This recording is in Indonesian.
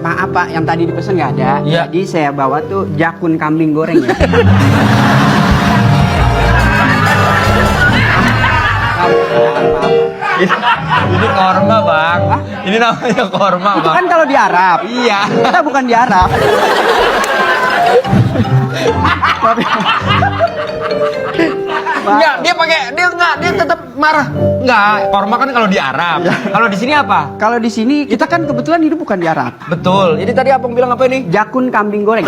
Maaf Pak, yang tadi dipesan nggak ada. Iya. Jadi saya bawa tuh jakun kambing goreng ya. Ini korma bang. Ini namanya korma Itu bang. kan kalau di Arab. Iya. Kita bukan di Arab. Enggak, dia tetap marah. Enggak, korma kan kalau di Arab. Kalau di sini apa? Kalau di sini kita kan kebetulan hidup bukan di Arab. Betul. Jadi tadi abang bilang apa ini? Jakun kambing goreng.